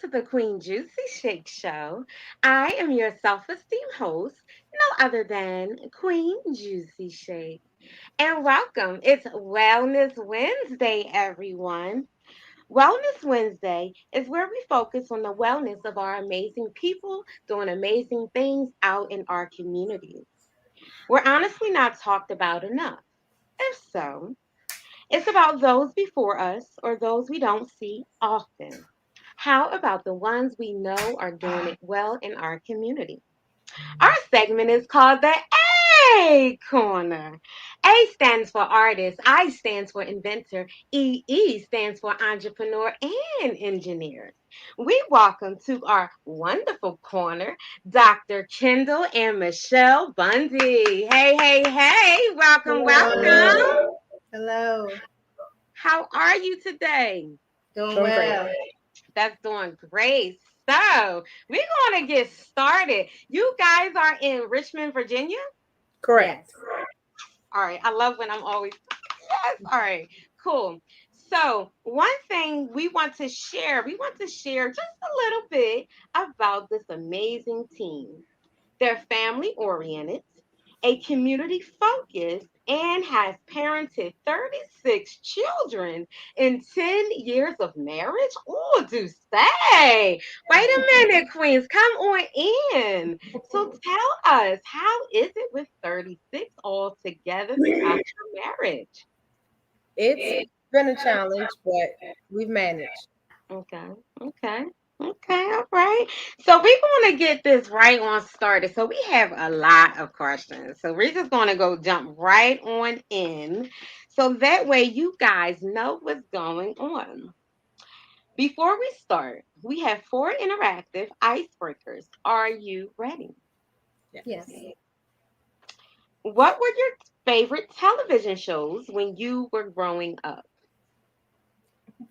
to the Queen Juicy Shake Show. I am your self esteem host, no other than Queen Juicy Shake. And welcome. It's Wellness Wednesday, everyone. Wellness Wednesday is where we focus on the wellness of our amazing people doing amazing things out in our communities. We're honestly not talked about enough. If so, it's about those before us or those we don't see often. How about the ones we know are doing it well in our community? Our segment is called the A Corner. A stands for artist, I stands for inventor, EE stands for entrepreneur and engineer. We welcome to our wonderful corner Dr. Kendall and Michelle Bundy. Hey, hey, hey, welcome, welcome. Hello. Hello. How are you today? Doing well. That's doing great. So, we're going to get started. You guys are in Richmond, Virginia? Correct. All right. I love when I'm always, yes. All right. Cool. So, one thing we want to share just a little bit about this amazing team. They're family oriented, a community focused, and has parented 36 children in 10 years of marriage. Oh, do say. Wait a minute, Queens. Come on in. So tell us, how is it with 36 all together throughout your marriage? It's been a challenge, but we've managed. Okay, okay, okay, all right. So we're going to get this right on started. So we have a lot of questions. So we're just going to go jump right on in. So that way you guys know what's going on. Before we start, we have four interactive icebreakers. Are you ready? Yes. What were your favorite television shows when you were growing up?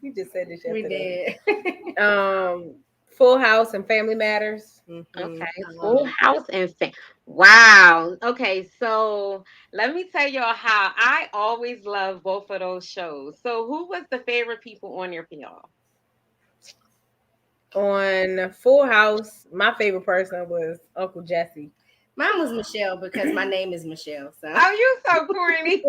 We just said this yesterday. We did. Full House and Family Matters. Okay, Full House and wow. Okay, so let me tell y'all how I always love both of those shows. So, who was the favorite people on your PL? On Full House, my favorite person was Uncle Jesse. Mine was Michelle because my name is Michelle. So. Oh, you so corny.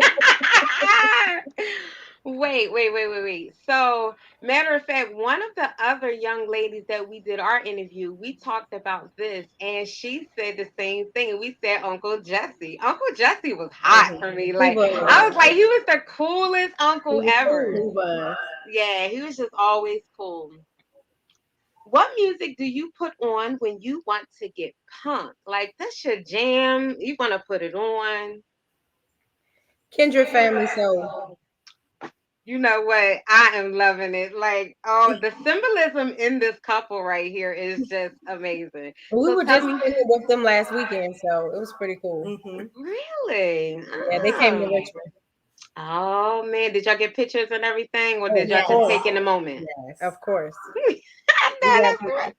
Wait. So, matter of fact, one of the other young ladies that we did our interview, we talked about this, and she said the same thing. We said Uncle Jesse. Uncle Jesse was hot for me. Like, I was like, he was the coolest uncle ever. He was. Yeah, he was just always cool. What music do you put on when you want to get pumped? Like, that's your jam. You want to put it on. Kindred Family Soul. You know what? I am loving it. Like, oh, the symbolism in this couple right here is just amazing. We So were tell just me, with them last weekend, so it was pretty cool. really? Yeah, they came to Oh. Richmond. Oh man, did y'all get pictures and everything, or Oh, did y'all just take in the moment? yes, of course. I know that's right.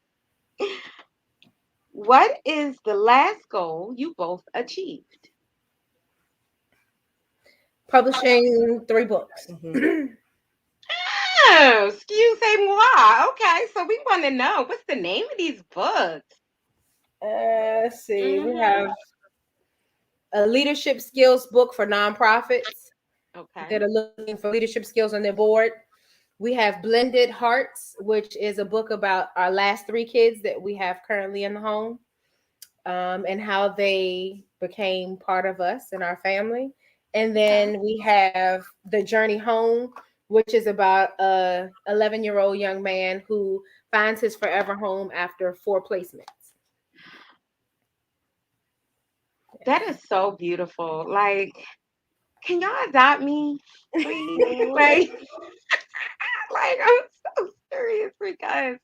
What is the last goal you both achieved? Publishing 3 books. Oh, excuse-moi. Okay, so we want to know what's the name of these books? Let's see. We have a leadership skills book for nonprofits that are looking for leadership skills on their board. We have Blended Hearts, which is a book about our last 3 kids that we have currently in the home, and how they became part of us and our family. And then we have The Journey Home, which is about a 11-year-old young man who finds his forever home after 4 placements. That is so beautiful. Like, can y'all adopt me, please? Like I'm so serious because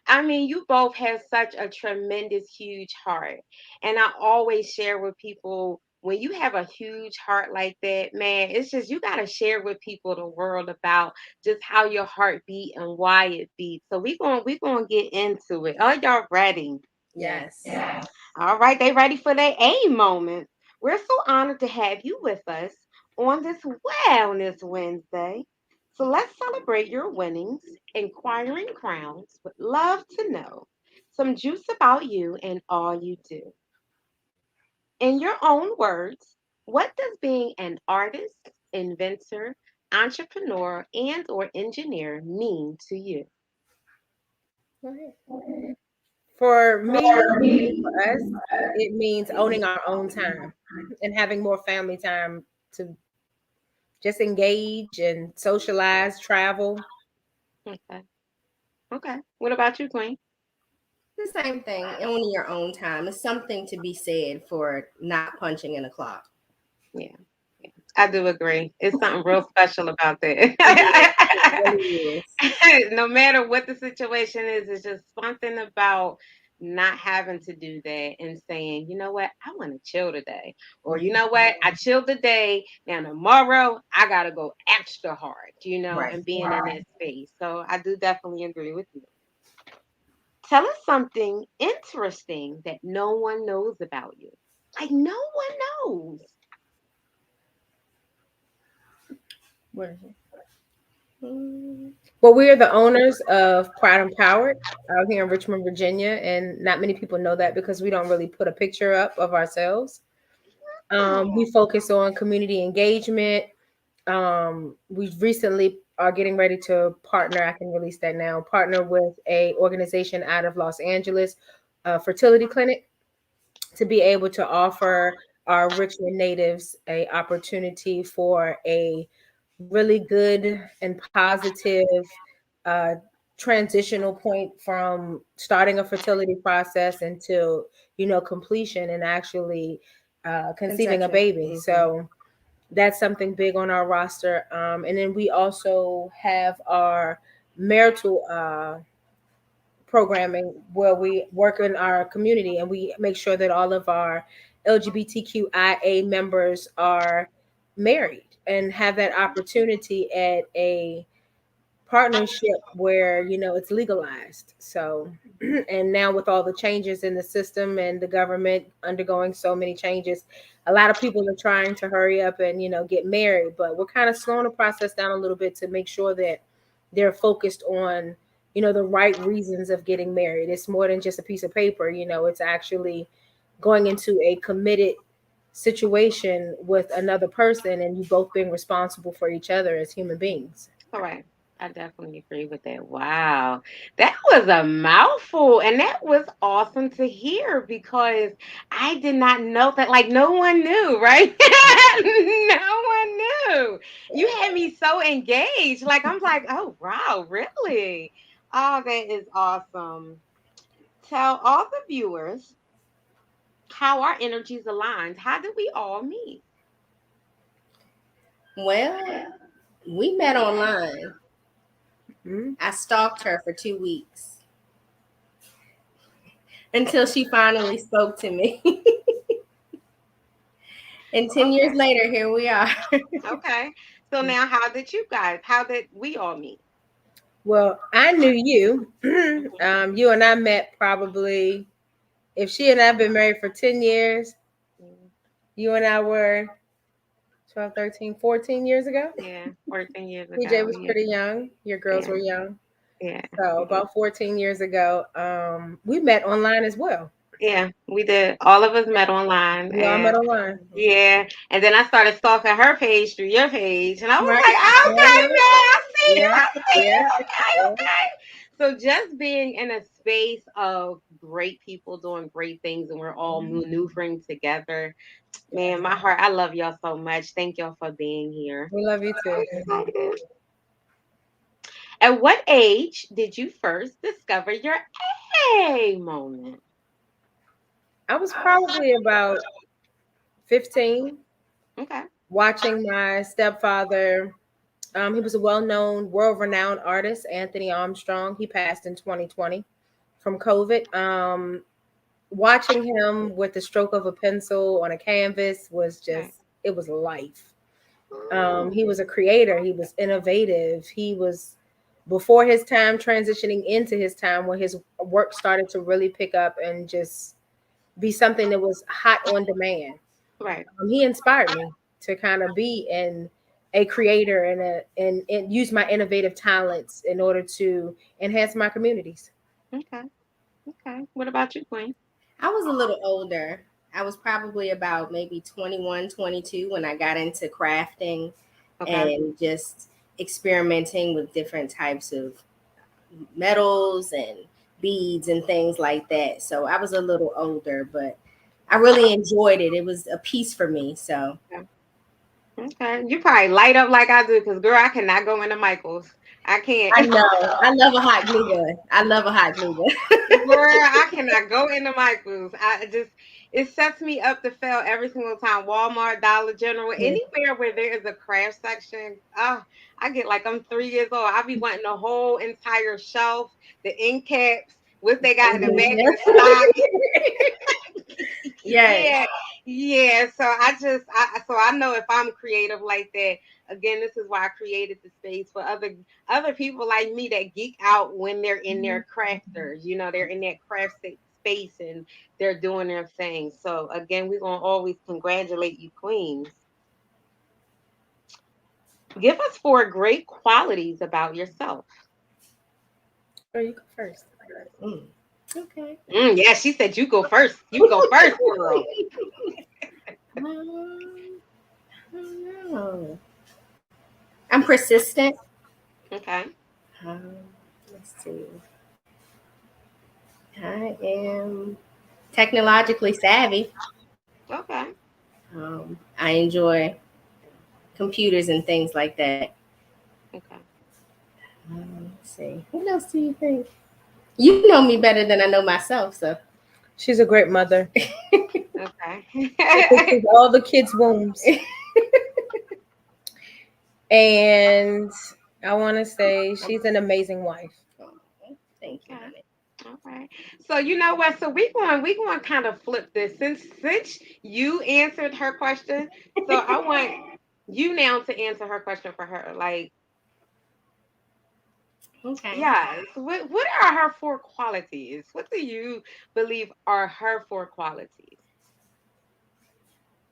I mean, you both have such a tremendous, huge heart. And I always share with people when you have a huge heart like that, man, it's just you got to share with people the world about just how your heart beat and why it beats. So we going to get into it. Are y'all ready? Yes. All right, they ready for their A moment. We're so honored to have you with us on this Wellness Wednesday. So let's celebrate your winnings. Inquiring Crowns would love to know some juice about you and all you do. In your own words, what does being an artist, inventor, entrepreneur, and or engineer mean to you? Right. For me and for us, it means owning our own time and having more family time to just engage and socialize, travel. Okay. Okay. What about you, Queen? The same thing. Owning your own time is something to be said for not punching in a clock. Yeah. I do agree. It's something real special about It is. It that. really is. No matter what the situation is, it's just something about not having to do that and saying, you know what, I want to chill today. Or you know what, I chilled today. Now tomorrow I gotta go extra hard, Right. and being in that space. So I do definitely agree with you. Tell us something interesting that no one knows about you. Like no one knows. What is it? Mm, Well, we are the owners of Proud and Powered out here in Richmond, Virginia, and not many people know that because we don't really put a picture up of ourselves. Oh, We focus on community engagement. We recently are getting ready to partner. I can release that now. Partner with a organization out of Los Angeles, a fertility clinic, to be able to offer our Richmond natives a opportunity for a really good and positive uh, transitional point from starting a fertility process until completion and actually conceiving a conception. baby. So that's something big on our roster. And then we also have our marital programming where we work in our community and we make sure that all of our LGBTQIA members are married and have that opportunity at a partnership where it's legalized. So and now with all the changes in the system and the government undergoing so many changes, a lot of people are trying to hurry up and get married, but we're kind of slowing the process down a little bit to make sure that they're focused on the right reasons of getting married. It's more than just a piece of paper. It's actually going into a committed situation with another person and you both being responsible for each other as human beings. all right. I definitely agree with that. Wow. That was a mouthful. And that was awesome to hear because I did not know that. Like, no one knew, right? No one knew. You had me so engaged. Like, I'm like, oh, wow, really? Oh, that is awesome. Tell all the viewers how our energies aligned. How did we all meet? Well, we met online. Mhm. I stalked her for 2 weeks until she finally spoke to me. And 10 years Okay. later, here we are. Okay. So now how did we all meet? Well, I knew you. Mhm. You and I met probably, if she and I have been married for 10 years, Mm, you and I were 12, 13, 14 years ago. yeah, 14 years PJ ago. was Yeah. pretty young. Your girls Yeah. were young. Yeah. So Mhm. about 14 years ago, we met online as well. Yeah, we did. All of us met online We all met and online. Mhm. yeah, and then I started stalking her page through your page, and I was Right. like, okay, Uh-huh. man, I see you, Yeah. I see you, Yeah. okay, Yeah. okay. So just being in a space of great people doing great things, and we're all maneuvering together, man, my heart, I love y'all so much. Thank y'all for being here. We love you too. I'm excited. At what age did you first discover your A moment? I was probably about 15, Okay. watching my stepfather. He was a well-known, world-renowned artist, Anthony Armstrong. He passed in 2020 from COVID. Watching him with the stroke of a pencil on a canvas was Right. just, it was life. Mm, He was a creator. He was innovative. He was before his time, transitioning into his time where his work started to really pick up and just be something that was hot on demand. right. He inspired me to kind of be a creator and use my innovative talents in order to enhance my communities. Okay. Okay. What about you, Queen? I was a little older. I was probably about maybe 21, 22 when I got into crafting Okay. and just experimenting with different types of metals and beads and things like that. So I was a little older, but I really enjoyed it. It was a piece for me. So Okay. Okay. You probably light up like I do, because girl, I cannot go into Michaels. I I can't. know. I love a hot glue gun. I love a hot glue gun. Girl, I cannot go into Michaels. I just it sets me up to fail every single time. Walmart, Dollar General, Yeah. anywhere where there is a craft section. I get like I'm 3 years old. I be wanting the whole entire shelf, the end caps, what they got in the back of the stock. Yes. Yeah, yeah. So I know if I'm creative like that, again, this is why I created the space for other people like me that geek out when they're in their crafters. They're in that space and they're doing their thing. So again, we're gonna always congratulate you, queens. Give us four great qualities about yourself. Or you go first. Mm. Okay. Yeah, she said you go first. You go first, girl. I don't know. I'm persistent. Okay. Um, let's see. I am technologically savvy. Okay. I enjoy computers and things like that. Okay. Let's see. What else do you think? You know me better than I know myself, so She's a great mother. She Okay. fixes all the kids' wombs. And I want to say she's an amazing wife. oh, thank you, Okay. honey. All right. So you know what? So we going to kind of flip this since you answered her question. So I want you now to answer her question for her. Like, Okay. yes, what are her four qualities? What do you believe are her four qualities?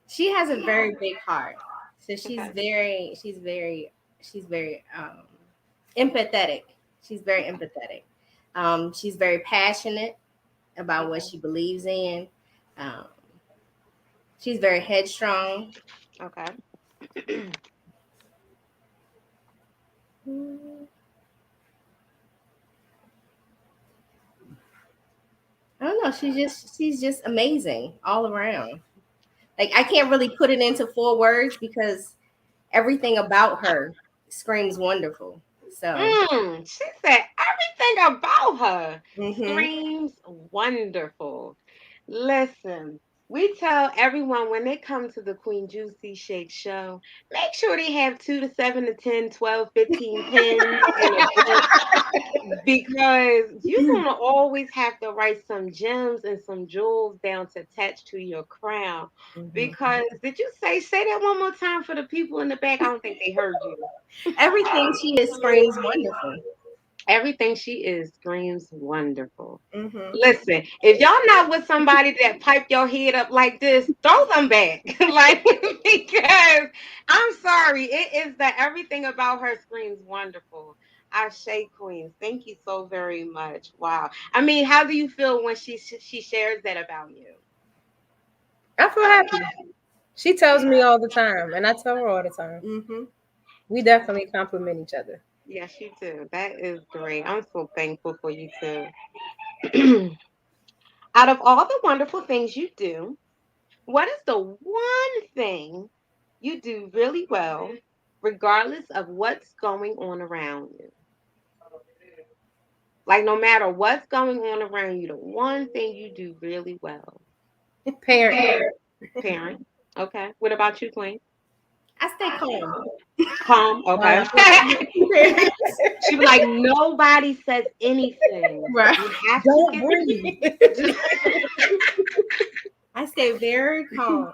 She has a very big heart, so Okay. she's very empathetic. She's very empathetic. She's very passionate about what Okay. she believes in. Um, she's very headstrong. Okay. Mm, I don't know. She's just amazing all around. Like I can't really put it into four words because everything about her screams wonderful. So, She said everything about her hmm screams wonderful. Listen, we tell everyone when they come to the Queen Juicy Shake show, make sure they have 2 to 7 to 10, 12, 15 pens and a book, because you're going to always have to write some gems and some jewels down to attach to your crown. Mhm. Because, did you say that one more time for the people in the back? I don't think they heard you. everything she is screams wonderful. Everything she is screams wonderful. Hmm Listen, if y'all not with somebody that pipe your head up like this, throw them back. Like, because I'm sorry, it is that everything about her screams wonderful. Ashe Queens, thank you so very much. Wow. I mean, how do you feel when she shares that about you? I feel happy. She tells me all the time, and I tell her all the time. hmm We definitely compliment each other. Yes, you do. That is great. I'm so thankful for you too. Out of all the wonderful things you do, what is the one thing you do really well, regardless of what's going on around you? Like, no matter what's going on around you, the one thing you do really well. Parent. Parent. Okay. What about you, Queen? I stay calm. Calm. While Okay. I'm pregnant. She was like, nobody says anything. Right. You have to Don't get. breathe. I stay very calm.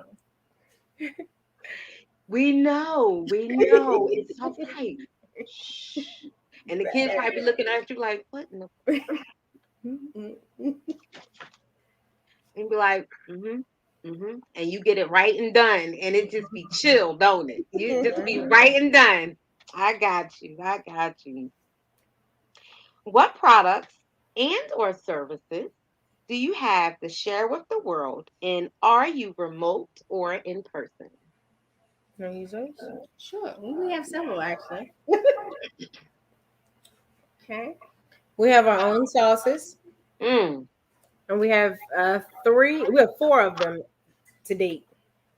We know. It's okay. Shh. And the kids might be looking at you like, what in the, Mhm. and be like, mm-hmm. And you get it right and done, and it just be chill, don't it? You just be right and done. I got you. I got you. What products and or services do you have to share with the world, and are you remote or in person? Can I use those? Sure. We have several actually. Okay. We have our own sauces, Mm, and we have three. We have four of them to date.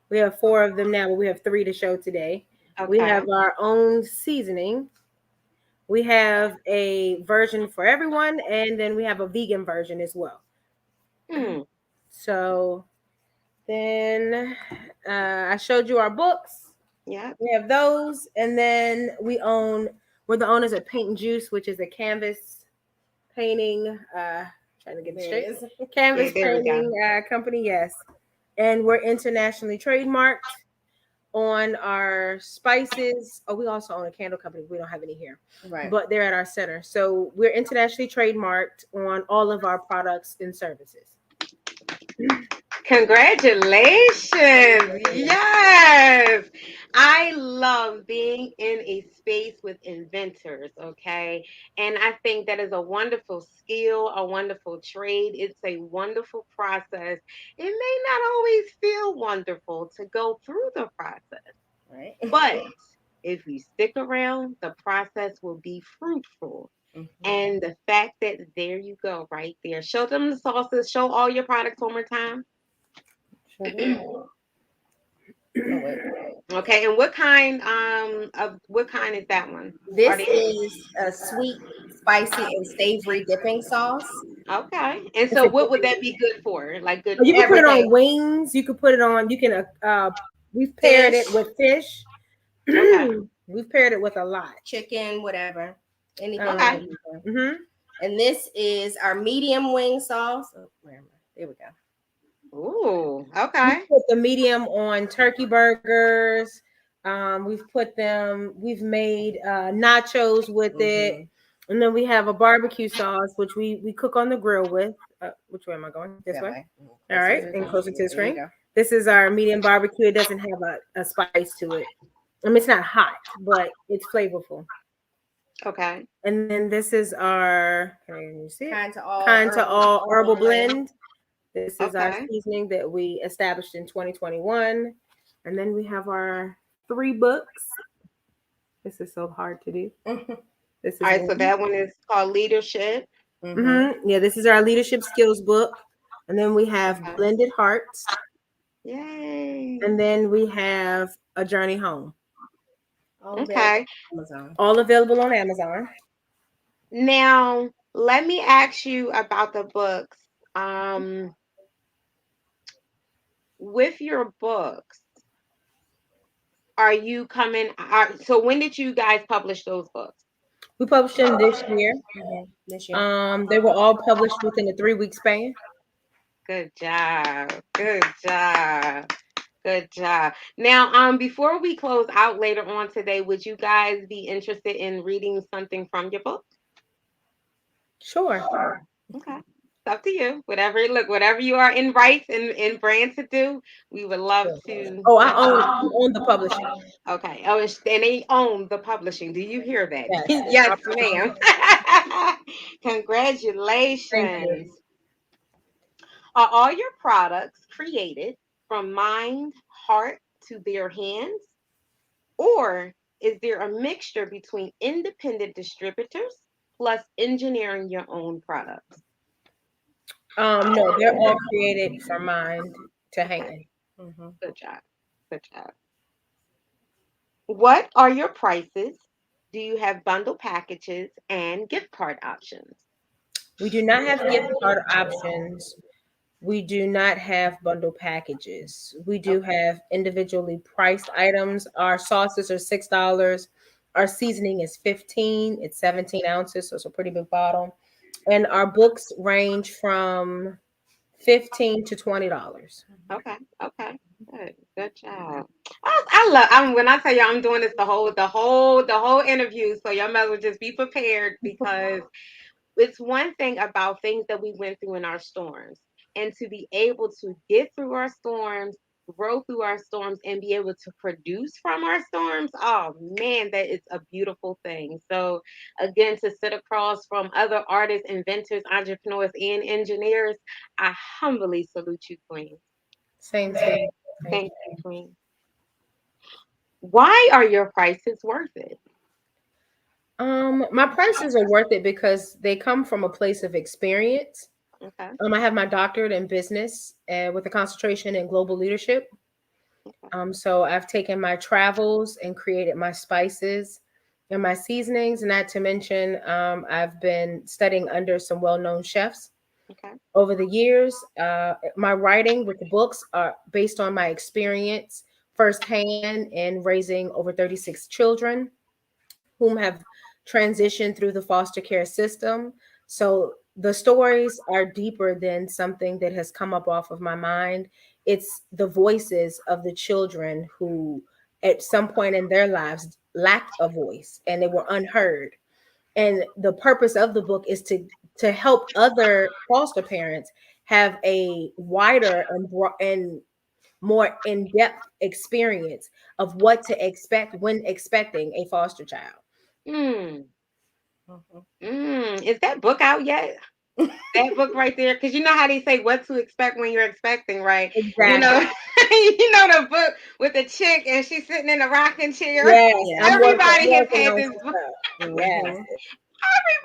We have four of them now, but we have three to show today. We okay. have our own seasoning. We have a version for everyone, and then we have a vegan version as well. Mm, So then I showed you our books. yep. We have those, and then we're the owners of Paint and Juice, which is a canvas painting. Trying to get it There it straight. is. Yeah, Canvas there we go. painting company, yes, and we're internationally trademarked on our spices. Oh, we also own a candle company. We don't have any here, Right. but they're at our center. So we're internationally trademarked on all of our products and services. Congratulations. Thank you. Yes. I love being in a space with inventors, okay? And I think that is a wonderful skill, a wonderful trade. It's a wonderful process. It may not always feel wonderful to go through the process, Right. but if you stick around, the process will be fruitful. Mhm. And the fact that there you go, right there. Show them the sauces, show all your products one more time. Sure will. Oh wait. Okay, and what kind of what kind is that one? Are This they is a sweet, spicy, and savory dipping sauce. okay? And It's so a, what would that be good for? Like good you can put it everyday. on wings. You can put it on. You can. We've paired it Fish, with fish. Okay. We've paired it with a lot. chicken, whatever. Anything Okay. that Um, you want. mhm. And this is our medium wing sauce. Oh, where am I? There we go. Ooh, We okay. put the medium on turkey burgers. We've made nachos with it. Mm-hmm. And then we have a barbecue sauce, which we cook on the grill with. Which way am I going? This That way? way. All Closer right. to the And top. closer to the There you screen. go. This is our medium barbecue. It doesn't have a spice to it. I mean, it's not hot, but it's flavorful. Okay. And then this is our, can you see it? Kind to all Kind to all herbal blend. blend. This is our Okay. seasoning that we established in 2021. And then we have our three books. This is so hard to do. This All is right, so one. that one is called leadership. Mm-hmm. Yeah, this is our leadership skills book. And then we have Okay. Blended Hearts. Yay. And then we have A Journey Home. All available Okay. on Amazon. All available on Amazon. Now, let me ask you about the books. Um, with your books, are you coming? So when did you guys publish those books? We published them this year. This year. They were all published within a 3 week span. Good job. Good job. Good job. Now, before we close out later on today, would you guys be interested in reading something from your book? Sure. Okay. It's up to you. Whatever, look, whatever you are in rights and in brand to do, we would love Sure. to Oh, let you. we own the publishing. Okay. Oh, and they own the publishing. Do you hear that? Yes. Yes, ma'am. Thank you. Congratulations. Are all your products created from mind, heart to their hands? Or is there a mixture between independent distributors plus engineering your own products? No, they're all created from mind to Okay, hand. Mm-hmm. good job. Good job. What are your prices? Do you have bundle packages and gift card options? We do not have gift card options. We do not have bundle packages. We do Okay. have individually priced items. Our sauces are $6. Our seasoning is 15. It's 17 ounces, so it's a pretty big bottle. And our books range from 15 to $20. Okay. Okay. Good. Good job. I love. When I tell you I'm doing this the whole interview, so y'all might as well just be prepared because it's one thing about things that we went through in our storms. and to be able to get through our storms, grow through our storms, and be able to produce from our storms, oh man, that is a beautiful thing. So, again, to sit across from other artists, inventors, entrepreneurs, and engineers, I humbly salute you, Queen. Same to you. Thank Thank you, Queen. Why are your prices worth it? you. My prices are worth it because they come from a place of experience. Okay. I have my doctorate in business with a concentration in global leadership. Okay. So I've taken my travels and created my spices and my seasonings. Not to mention, I've been studying under some well-known chefs Okay. over the years. My writing with the books are based on my experience firsthand in raising over 36 children whom have transitioned through the foster care system. So the stories are deeper than something that has come up off of my mind. It's the voices of the children who, at some point in their lives, lacked a voice and they were unheard. And the purpose of the book is to help other foster parents have a wider and more in-depth experience of what to expect when expecting a foster child. Mm. Mhm. Is that book out yet? That book right there, because you know how they say what to expect when you're expecting, right? You know, Exactly. you know the book with the chick and she's sitting in a rocking chair. Yes, Yeah. I'm Everybody has working had on this some book. stuff. Yes, Mhm.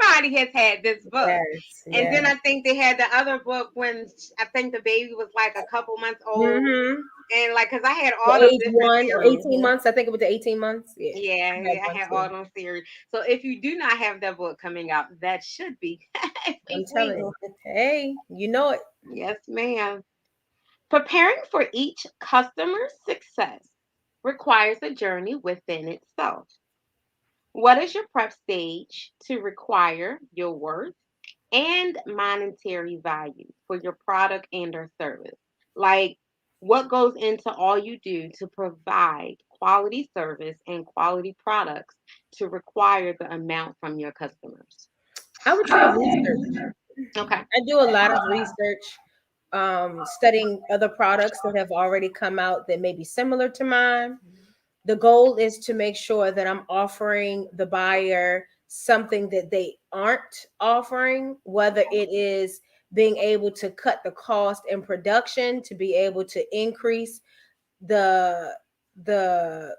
Everybody has had this book. yes, And then yes. I think they had the other book when I think the baby was like a couple months old. Mm-hmm. And like, because I had The all them age different one, series. 18 Mhm. months. I think it was the 18 months. Yeah. Yeah, I had yeah, I one had all too. them series. So if you do not have that book coming out, that should be. I'm Hey, telling Queen. you. Hey, you know it. Yes, ma'am. Preparing for each customer's success requires a journey within itself. What is your prep stage to require your worth and monetary value for your product and or service? Like, what goes into all you do to provide quality service and quality products to require the amount from your customers? I would say research. Okay. I do a lot of research, studying other products that have already come out that may be similar to mine. The goal is to make sure that I'm offering the buyer something that they aren't offering, whether it is being able to cut the cost in production, to be able to increase the the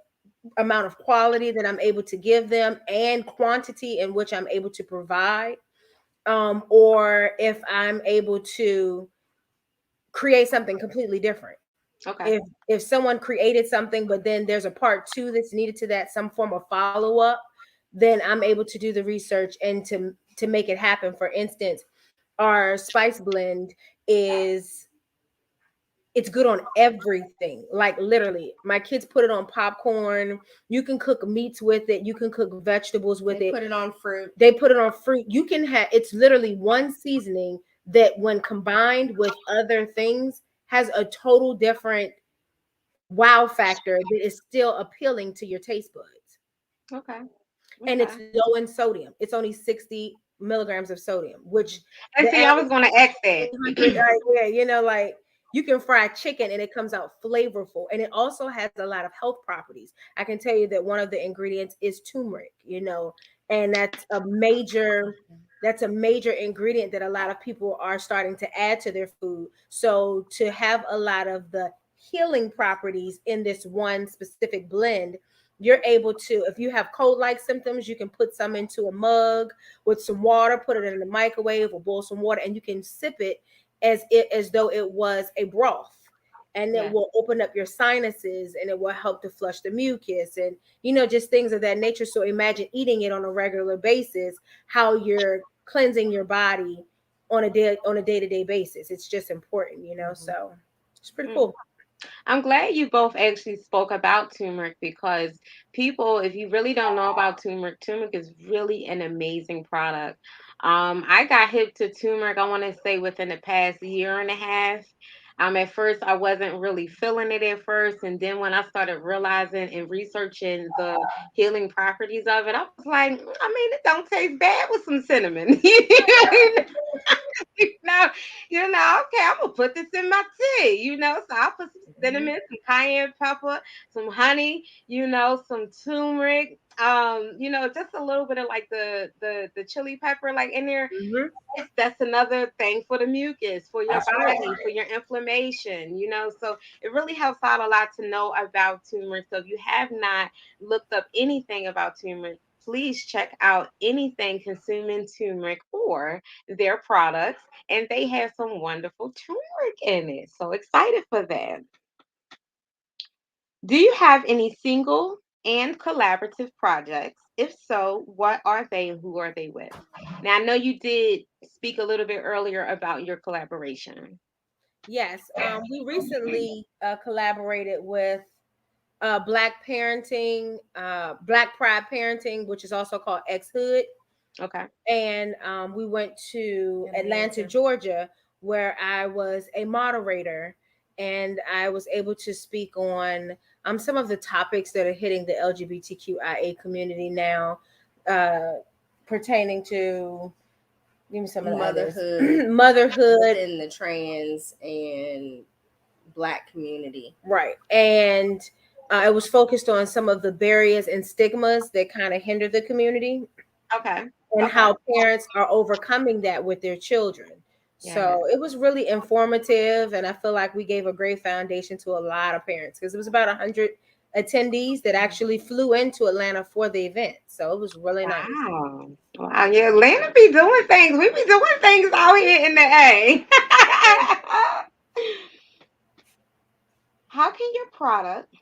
amount of quality that I'm able to give them and quantity in which I'm able to provide, or if I'm able to create something completely different. Okay. If someone created something but then there's a part two that's needed to that, some form of follow-up, then I'm able to do the research and to make it happen. For instance, our spice blend is it's good on everything. Like literally, my kids put it on popcorn. You can cook meats with it. You can cook vegetables with They it. put it on fruit. They put it on fruit. You can have it's literally one seasoning that when combined with other things has a total different wow factor that is still appealing to your taste buds. Okay. And it's Okay. low in sodium. It's only 60 milligrams of sodium, which And the see, I was average going to ask is that. 800. Yeah, like you can fry chicken and it comes out flavorful. And it also has a lot of health properties. I can tell you that one of the ingredients is turmeric, and that's a major ingredient that a lot of people are starting to add to their food. So to have a lot of the healing properties in this one specific blend, you're able to, if you have cold like symptoms, you can put some into a mug with some water, put it in the microwave or boil some water, and you can sip it as though it was a broth. And it Yes. will open up your sinuses and it will help to flush the mucus and just things of that nature. So imagine eating it on a regular basis, how you're cleansing your body on a day-to-day basis. It's just important. Mhm. So it's pretty Mm. cool. I'm glad you both actually spoke about turmeric because people, if you really don't know about turmeric, turmeric is really an amazing product. I got hip to turmeric, I want to say within the past year and a half. At first, I wasn't really feeling it at first. And then when I started realizing and researching the healing properties of it, I was like, I mean, it don't taste bad with some cinnamon." Okay, I'm gonna put this in my tea, so I'll put some Mhm. cinnamon, some cayenne pepper, some honey, some turmeric, just a little bit of like the chili pepper like in there. Mhm. That's another thing for the mucus, for your That's right. body, for your inflammation. So it really helps out a lot to know about turmeric. So if you have not looked up anything about turmeric, please check out anything consuming turmeric or their products. And they have some wonderful turmeric in it. So excited for that. Do you have any single and collaborative projects? If so, what are they and who are they with? Now, I know you did speak a little bit earlier about your collaboration. Yes. We recently collaborated with Black Pride Parenting, which is also called Ex Hood. Okay. And we went to Atlanta, Georgia, where I was a moderator, and I was able to speak on some of the topics that are hitting the LGBTQIA community now, uh, pertaining to, give me some of the others. Motherhood Motherhood, within the trans and Black community. right, and it was focused on some of the barriers and stigmas that kind of hinder the community, Okay. and Okay. how parents are overcoming that with their children. Yes. So it was really informative, and I feel like we gave a great foundation to a lot of parents, because it was about 100 attendees that actually flew into Atlanta for the event. So it was really nice. Wow. Wow. Yeah, Atlanta be doing things. We be doing things out here in the A. How can your product,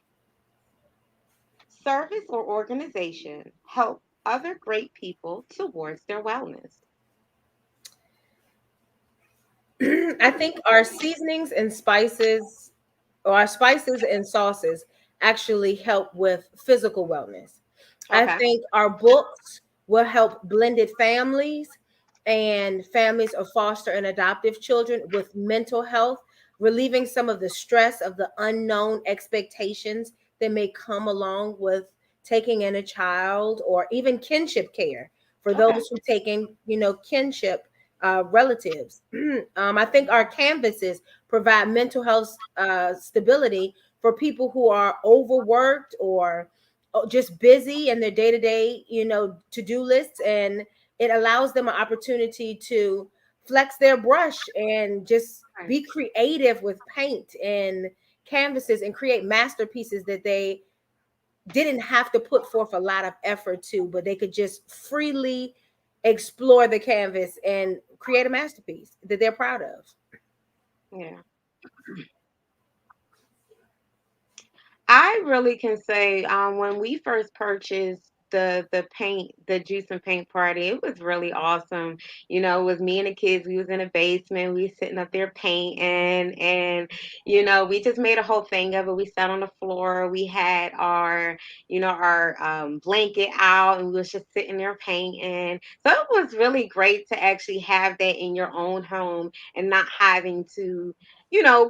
service, or organization help other great people towards their wellness? I think our seasonings and spices, or our spices and sauces, actually help with physical wellness. I Okay. think our books will help blended families and families of foster and adoptive children with mental health, relieving some of the stress of the unknown expectations that may come along with taking in a child, or even kinship care for Okay. those who take in, kinship relatives. I think our canvases provide mental health stability for people who are overworked or just busy in their day-to-day, to-do lists, and it allows them an opportunity to flex their brush and just Right. be creative with paint and canvases and create masterpieces that they didn't have to put forth a lot of effort to, but they could just freely explore the canvas and create a masterpiece that they're proud of. Yeah. I really can say when we first purchased the paint, the juice and paint party, it was really awesome. It was me and the kids. We was in a basement. We was sitting up there painting, and we just made a whole thing of it. We sat on the floor. We had our blanket out, and we was just sitting there painting. So it was really great to actually have that in your own home and not having to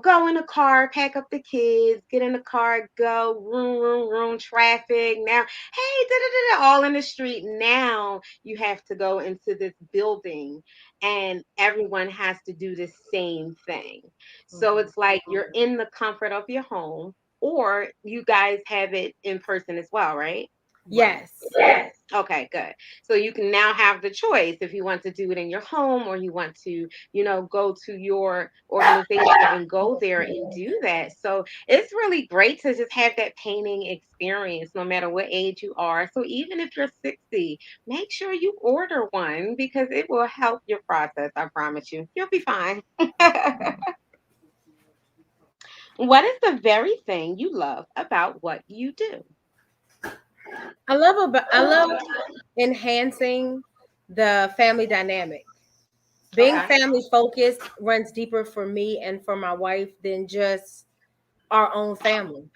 go in the car, pack up the kids, get in the car, go, room, room, room, traffic. Now, hey, da da da, all in the street. Now you have to go into this building and everyone has to do the same thing. So Mhm. it's like you're in the comfort of your home, or you guys have it in person as well, right? Right. Yes. Okay, good. So you can now have the choice if you want to do it in your home or you want to, go to your organization and go there and do that. So it's really great to just have that painting experience no matter what age you are. So even if you're 60, make sure you order one because it will help your process. I promise you. You'll be fine. What is the very thing you love about what you do? I love enhancing the family dynamic. Being Okay. family focused runs deeper for me and for my wife than just our own family.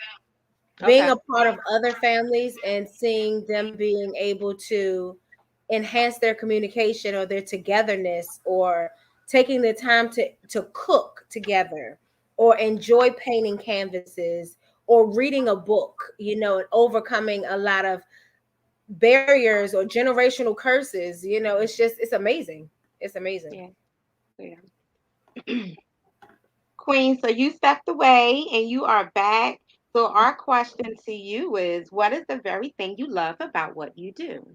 Being Okay. a part of other families and seeing them being able to enhance their communication or their togetherness, or taking the time to cook together, or enjoy painting canvases, or reading a book, and overcoming a lot of barriers or generational curses. It's amazing. It's amazing. Yeah. Yeah. Queen, so you stepped away and you are back. So our question to you is, what is the very thing you love about what you do?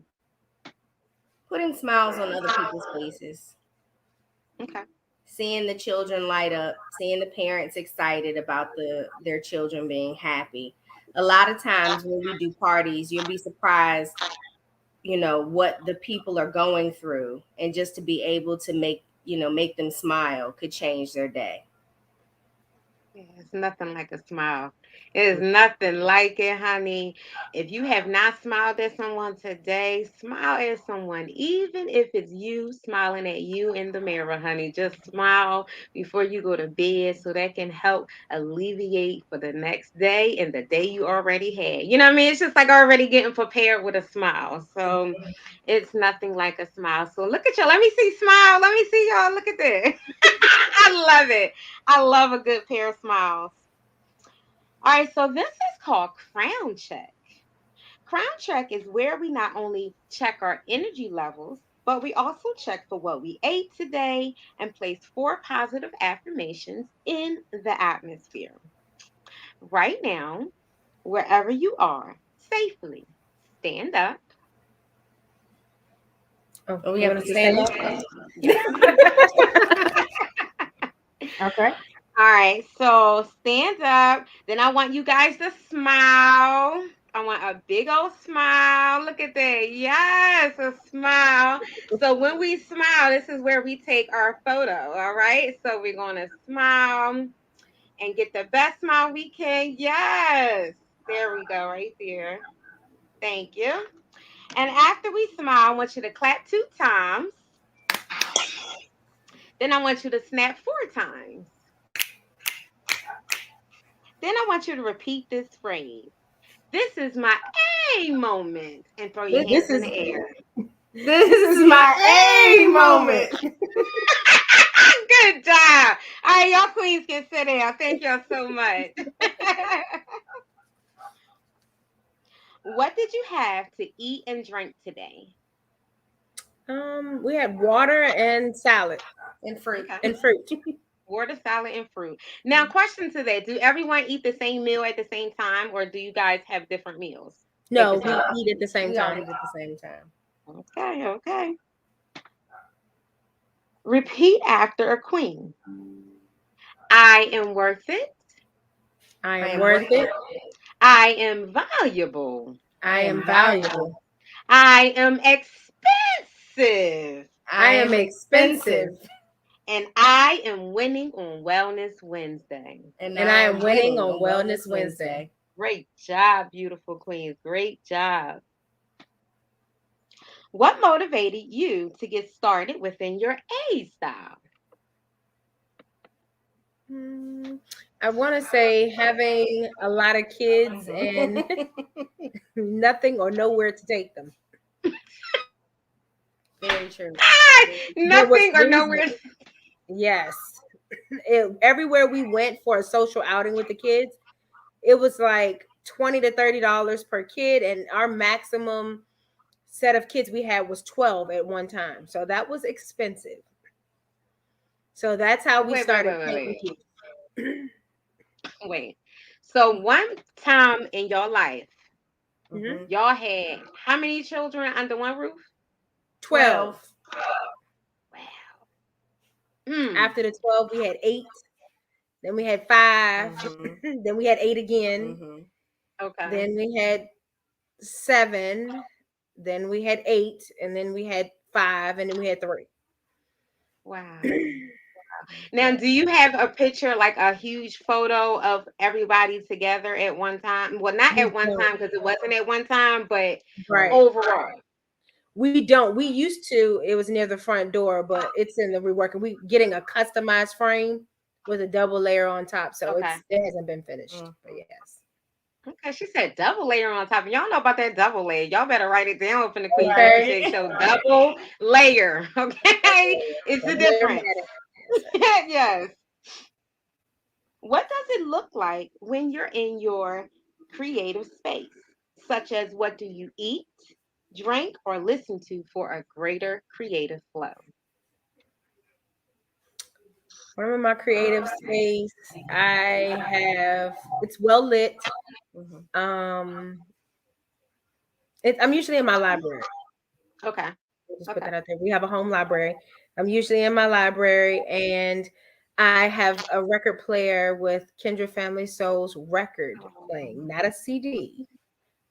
Putting smiles on other people's faces, Okay. seeing the children light up, seeing the parents excited about their children being happy. A lot of times when we do parties, you'll be surprised, what the people are going through, and just to be able to make them smile could change their day. Yeah, it's nothing like a smile. It is nothing like it, honey. If you have not smiled at someone today, smile at someone. Even if it's you smiling at you in the mirror, honey. Just smile before you go to bed so that can help alleviate for the next day and the day you already had. You know what I mean? It's just like already getting prepared with a smile. So it's nothing like a smile. So look at y'all. Let me see smile. Let me see y'all. Look at that. I love it. I love a good pair of smiles. All right, so this is called crown check. Crown check is where we not only check our energy levels, but we also check for what we ate today and place 4 positive affirmations in the atmosphere. Right now, wherever you are, safely stand up. Oh, Oh, we you have want to us to stand stand up. up? Yes. Okay. All right, so stand up. Then I want you guys to smile. I want a big old smile. Look at that. Yes, a smile. So when we smile, this is where we take our photo. All right, so we're going to smile and get the best smile we can. Yes, there we go, right there. Thank you. And after we smile, I want you to clap 2 times. Then I want you to snap 4 times. Then I want you to repeat this phrase. This is my A moment. And throw your This hands in is the air. this This is is my my A A moment. moment. Good job. All right, y'all queens can sit down. Thank y'all so much. What did you have to eat and drink today? We had water and salad And fruit. Okay. and fruit. Water, salad, and fruit. Now, question to that. Do everyone eat the same meal at the same time, or do you guys have different meals at No, the we same time? eat at the same We all time. eat at the same time. Okay, okay. Repeat after a queen. I am worth it. I I am am worth worth it. it. I am valuable. I I am am valuable. valuable. I am expensive. I I am am expensive. expensive. And I am winning on Wellness Wednesday. And And I I am am winning winning on on Wellness Wellness Wednesday. Wednesday. Great job, beautiful queens. Great job. What motivated you to get started within your A style? Hmm, I want to say having a lot of kids and Mhm. nothing or nowhere to take them. Very true. There was Nothing or there was nowhere. yes. Everywhere we went for a social outing with the kids, it was like $20 to $30 per kid, and our maximum set of kids we had was 12 at one time. So that was expensive. So that's how we Wait, wait, started wait, wait, paying wait. kids. Wait. So one time in your life, Hmm. Hmm. y'all had how many children under one roof? 12. 12. Wow. Hmm. After the 12, we had 8. Then we had 5. Hmm. Then we had 8 again. Hmm. Okay. Then we had 7. Then we had 8. And then we had 5. And then we had 3. Wow. Now, Yeah. do you have a picture, like a huge photo of everybody together at one time? Well, not We at one don't. time because it wasn't at one time, but Right. Right. overall. We don't. We used to. It was near the front door, but it's in the reworking. We getting a customized frame with a double layer on top, so Okay. it hasn't been finished. But Hmm. yes. Okay, she said double layer on top. Y'all know about that double layer. Y'all better write it down from the Queen Juicy Okay. Shake Show. Double layer. Double Okay. layer. It's the Double layer difference. matting. Yes. What does it look like when you're in your creative space? Such as what do you eat, drink, or listen to for a greater creative flow? When I'm in my creative space, I have it's well lit. Mhm. Um, I'm usually in my library. Okay. We'll just put Okay. that out there. We have a home library. I'm usually in my library, and I have a record player with Kendra Family Soul's record playing, not a CD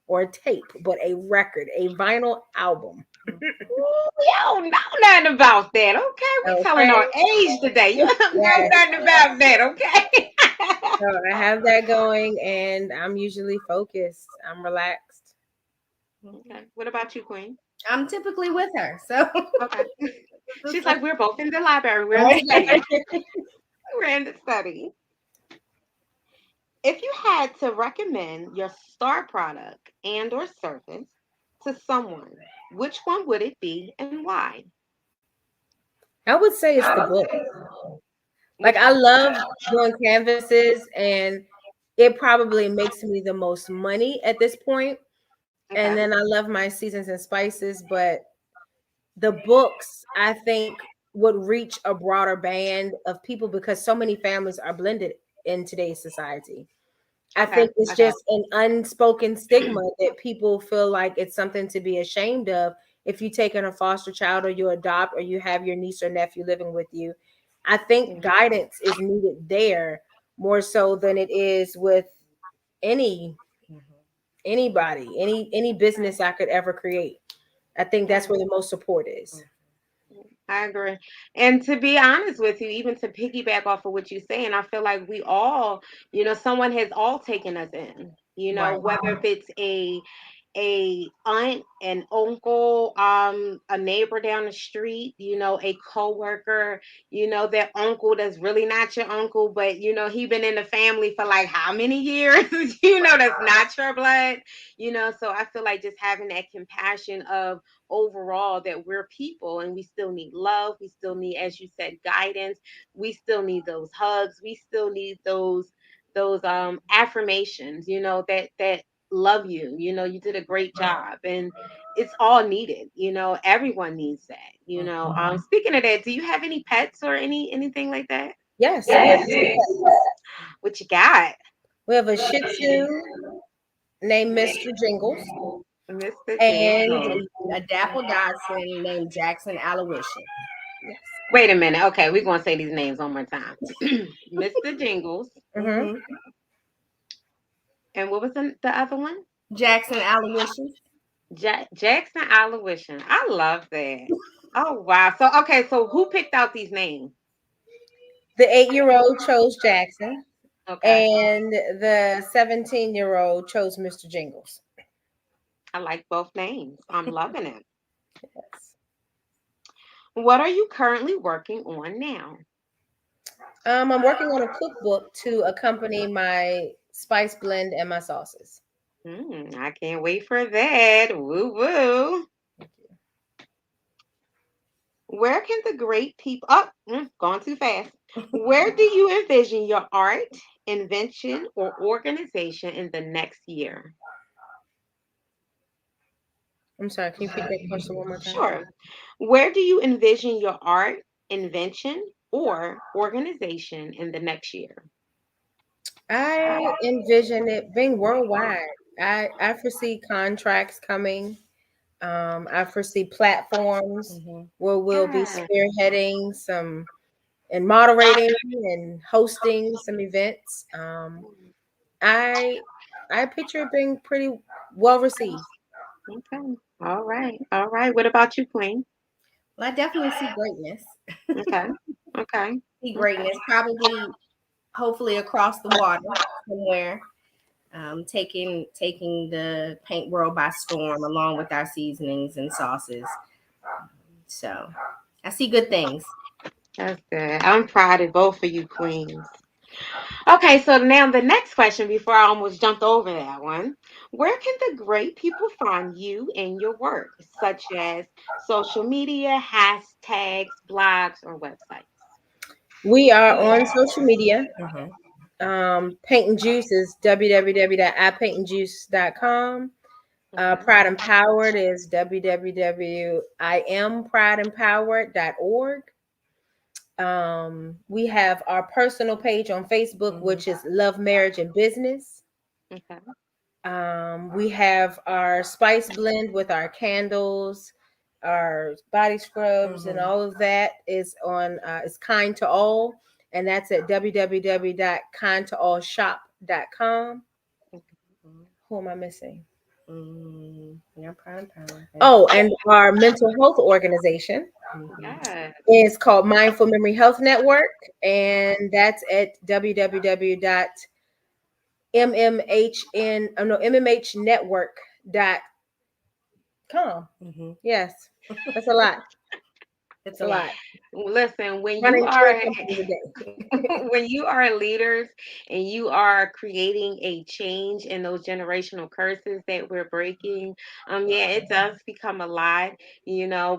or a tape, but a record, a vinyl album. Ooh, you don't know nothing about that. Okay, we telling Okay. our age today. You don't know Yes. nothing about that. Okay. So I have that going, and I'm usually focused. I'm relaxed. Okay. What about you, Queen? I'm typically with her, so Okay. She's like, we're both in the library. We're in the right. study. We're in the study. If you had to recommend your star product and or service to someone, which one would it be and why? I would say it's the book. Like Which I one? love doing canvases, and it probably makes me the most money at this point. And Okay. then I love my seasons and spices, but the books I think would reach a broader band of people because so many families are blended in today's society. I Okay. think it's Okay. just an unspoken stigma that people feel like it's something to be ashamed of if you take in a foster child or you adopt or you have your niece or nephew living with you. I think Mhm. guidance is needed there more so than it is with any anybody, any business I could ever create. I think that's Okay. where the most support is. I agree. And to be honest with you, even to piggyback off of what you're saying, I feel like we all, someone has all taken us in, Right. whether if it's a aunt, an uncle, a neighbor down the street, a coworker, that uncle that's really not your uncle, but he been in the family for like how many years? That's not your blood, so I feel like just having that compassion of overall that we're people and we still need love, we still need, as you said, guidance, we still need those hugs, we still need those affirmations, that love you, you did a great job, and it's all needed, everyone needs that, speaking of that, do you have any pets or anything like that? Yes, we have Yes. two pets. What you got? We have a Shih Tzu named Mr. Jingles, Mr. and Jingle. A dapple dachshund named Jackson Aloysius. yes, Wait a minute. Okay, we're gonna say these names one more time. Mr. Jingles. hmm Hmm. And what was the other one? Jackson Aloysius. Jackson Aloysian. I love that. Oh wow. So okay, so who picked out these names? the 8-year-old chose Jackson, Okay. and the 17-year-old chose Mr. Jingles. I like both names. I'm loving it. Yes. What are you currently working on now? I'm working on a cookbook to accompany my spice blend and my sauces. I can't wait for that. Woo woo. Where can the great people gone too fast. Where do you envision your art, invention, or organization in the next year? I'm sorry, can you repeat that question one more time? Sure. Where do you envision your art, invention, or organization in the next year? I envision it being worldwide. I foresee contracts coming. I foresee platforms Hmm. where we'll be Yeah. spearheading some and moderating and hosting some events. I I picture it being pretty well received. Okay. All right. All right. What about you, Queen? Well, I definitely see greatness. Okay. Okay. See Okay. greatness, probably, hopefully, across the water somewhere. Taking the paint world by storm, along with our seasonings and sauces. So, I see good things. That's good. I'm proud of both of you, Queens. Okay, so now the next question before I almost jumped over that one. Where can the great people find you and your work, such as social media, hashtags, blogs, or websites? We are on social media. Hmm. Paint and Juice is www.ipaintandjuice.com. Okay. Pride Empowered is www.imprideempowered.org. We have our personal page on Facebook, which is Love, Marriage, and Business. Okay. We have our spice blend with our candles, our body scrubs, and all of that is on. It's Kind to All, and that's at www.kindtoallshop.com. Who am I missing? Yeah, prime time. Oh, and our mental health organization Yes. is called Mindful Memory Health Network, and that's at mmhnetwork.com. Yes, that's a lot. It's It's a a lot. lot. Listen, when you Running three are companies a day. when you are leaders and you are creating a change in those generational curses that we're breaking, yeah, it does become a lot,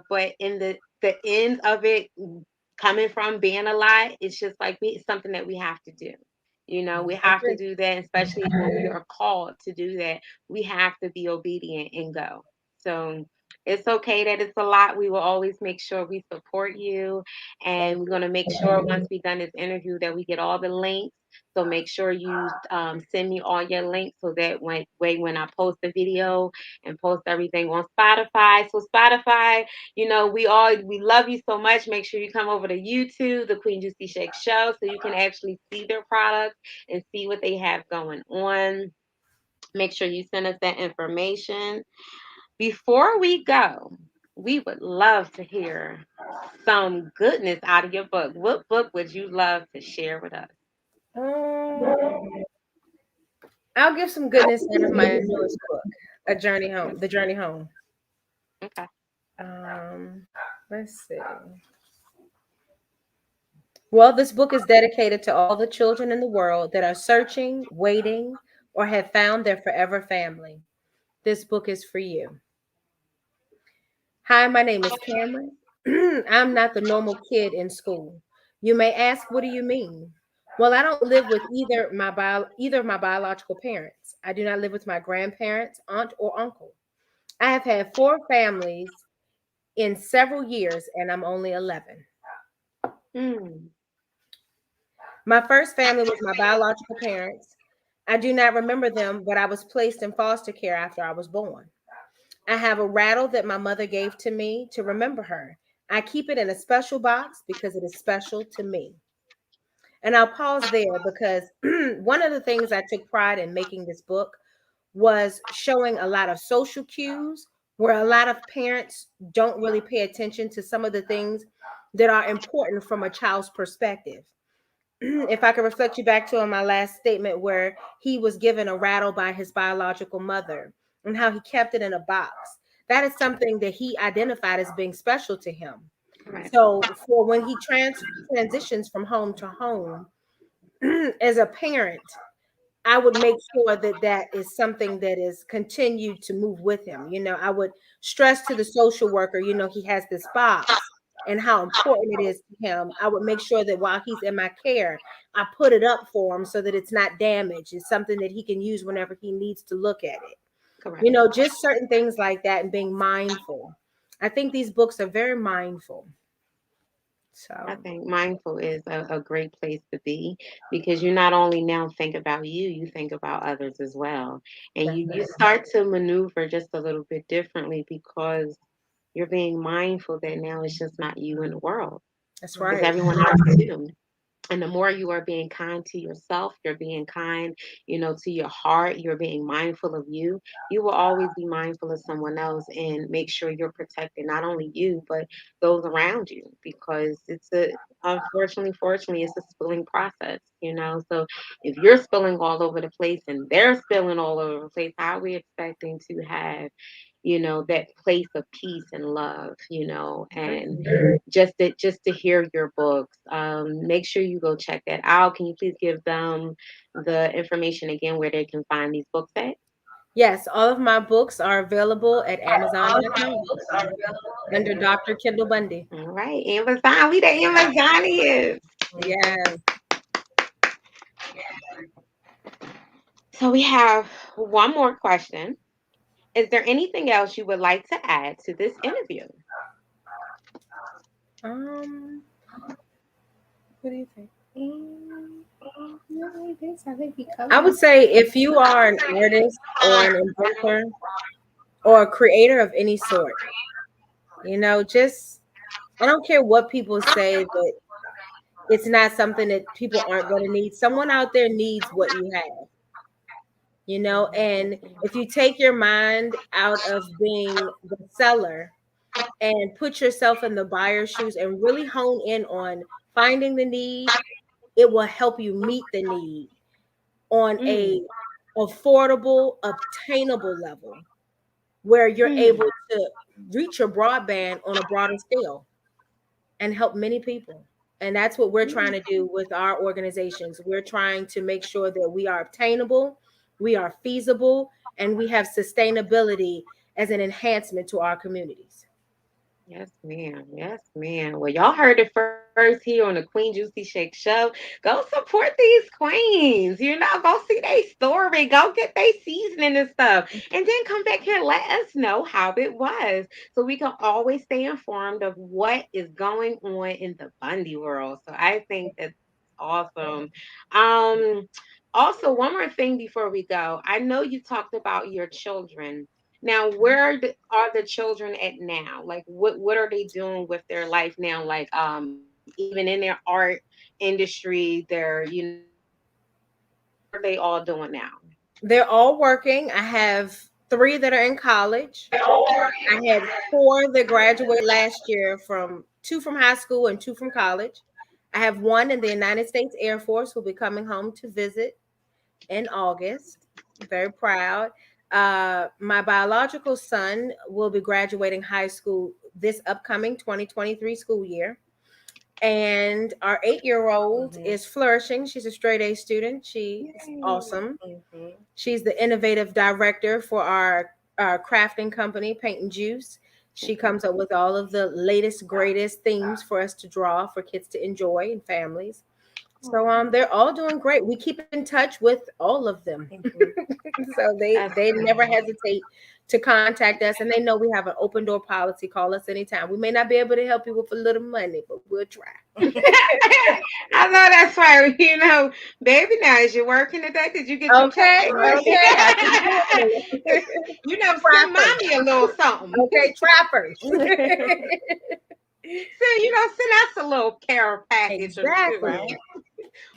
but in the end of it coming from being a lot, it's just like it's something that we have to do. We I have to agree. do that, especially when we are called to do that. We have to be obedient and go. So it's okay that it's a lot. We will always make sure we support you. And Thank we're you. going to make sure once we done this interview that we get all the links. So make sure you send me all your links so that when I post the video and post everything on Spotify. So Spotify, we love you so much. Make sure you come over to YouTube, the Queen Juicy Shake Show, so you can actually see their products and see what they have going on. Make sure you send us that information. Before we go, we would love to hear some goodness out of your book. What book would you love to share with us? Um, I'll give some goodness out of my newest book, A Journey Home, The Journey Home. Okay. Um, let's see. Well, this book is dedicated to all the children in the world that are searching, waiting, or have found their forever family. This book is for you. Hi, my name is Cameron. I'm not the normal kid in school. You may ask, what do you mean? Well, I don't live with either of my biological parents. I do not live with my grandparents, aunt, or uncle. I have had four families in several years, and I'm only 11. Hmm. My first family was my biological parents. I do not remember them, but I was placed in foster care after I was born. I have a rattle that my mother gave to me to remember her. I keep it in a special box because it is special to me. And I'll pause there because one of the things I took pride in making this book was showing a lot of social cues where a lot of parents don't really pay attention to some of the things that are important from a child's perspective. If I could reflect you back to my last statement where he was given a rattle by his biological mother and how he kept it in a box. That is something that he identified as being special to him. Right. So for when he transitions from home to home, as a parent, I would make sure that that is something that is continued to move with him. I would stress to the social worker, he has this box and how important it is to him. I would make sure that while he's in my care, I put it up for him so that it's not damaged. It's something that he can use whenever he needs to look at it. Correct. Just certain things like that and being mindful. I think these books are very mindful. I So, think mindful is a great place to be because you not only now think about you, you think about others as well. And you definitely. start to maneuver just a little bit differently because you're being mindful that now it's just not you in the world. That's It's right. everyone else too. And the more you are being kind to yourself, you're being kind, to your heart, you're being mindful of you, you will always be mindful of someone else and make sure you're protecting not only you, but those around you because unfortunately, fortunately, it's a spilling process. So if you're spilling all over the place and they're spilling all over the place, how are we expecting to have that place of peace and love, and just to hear your books. Make sure you go check that out. Can you please give them the information again where they can find these books at? Yes, all of my books are available at Amazon.com under Dr. Kendall Bundy. All right, Amazon. We the Amazonians. Yes. So we have one more question. Is there anything else you would like to add to this interview? Um, What do you think? No, I think we I covered. would say if you are an artist or an inventor or a creator of any sort, just I don't care what people say that it's not something that people aren't going to need. Someone out there needs what you have, and if you take your mind out of being the seller and put yourself in the buyer's shoes and really hone in on finding the need, it will help you meet the need on a Mm, affordable, obtainable level where you're able mm. to reach your broadband on a broader scale and help many people. And that's what we're trying to do with our organizations. We're trying to make sure that we are obtainable, we are feasible, and we have sustainability as an enhancement to our communities. Yes, ma'am. Yes, ma'am. Well, y'all heard it first here on the Queen Juicy Shake Show. Go support these queens. Go see their story. Go get their seasoning and stuff. And then come back here and let us know how it was. So we can always stay informed of what is going on in the Bundy world. So I think that's awesome. Um, Also, one more thing before we go. I know you talked about your children. Now, are the children at now? Like, what are they doing with their life now? Like, even in their art industry, what are they all doing now? They're all working. I have three that are in college. I had four that graduated last year, from two from high school and two from college. I have one in the United States Air Force who'll be coming home to visit in August. Very proud. My biological son will be graduating high school this upcoming 2023 school year. And our 8-year old Hmm. is flourishing. She's a straight A student. She is Yay. awesome. Mhm. She's the innovative director for our crafting company, Paint and Juice. She comes up with all of the latest, greatest themes for us to draw for kids to enjoy and families. So they're all doing great. We keep in touch with all of them. Mhm. So That's they never good. hesitate to contact us, and they know we have an open door policy. Call us anytime. We may not be able to help you with a little money, but we'll try. I know that's right. Baby, now is you working today? Did you get your check Okay, this week? okay, I keep doing it. Send Try first. mommy a little something. Okay, try first. Send us a little care package or two. Exactly. Right.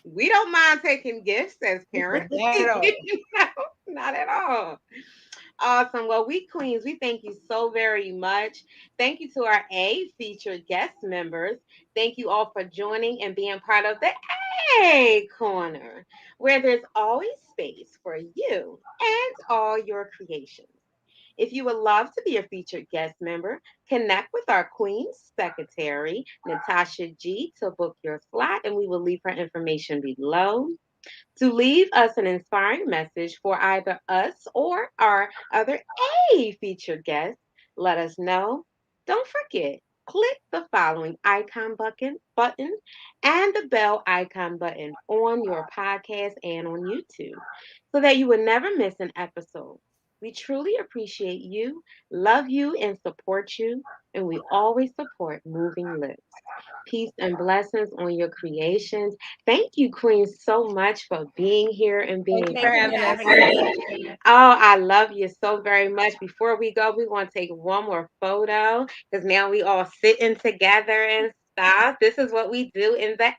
We don't mind taking gifts as parents. Not at all. No, not at all. Awesome. Well, we queens, we thank you so very much. Thank you to our featured guest members. Thank you all for joining and being part of the A Corner, where there's always space for you and all your creations. If you would love to be a featured guest member, connect with our Queen Secretary, Natasha G, to book your slot, and we will leave her information below. To leave us an inspiring message for either us or our other featured guests, let us know. Don't forget, click the following icon button and the bell icon button on your podcast and on YouTube so that you will never miss an episode. We truly appreciate you, love you, and support you, and we always support Moving Lips. Peace and blessings on your creations. Thank you, Queen, so much for being here and Thank being you for Thank you for having present. us. having us. Oh, I love you so very much. Before we go, we want to take one more photo because now we all sitting together and stuff. This is what we do in the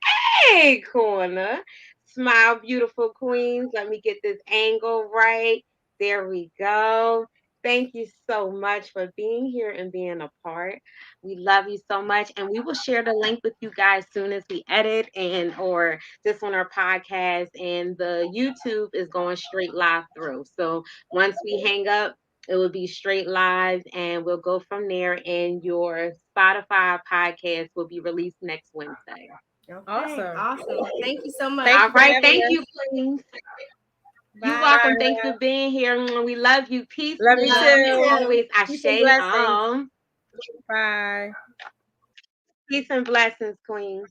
A corner. Smile, beautiful queens. Let me get this angle right. There we go. Thank you so much for being here and being a part. We love you so much, and we will share the link with you guys soon as we edit and or just on our podcast. And the YouTube is going straight live through. So once we hang up, it will be straight live, and we'll go from there. And your Spotify podcast will be released next Wednesday. Okay. Awesome. Awesome. Thank you so much. Thank All you for right. having Thank you, us. Queens. You're welcome. Bye. Thanks for being here. We love you. Peace, Love you Love love, you too. too. always. Peace and Ashe. blessings. Bye. Peace and blessings, Queens.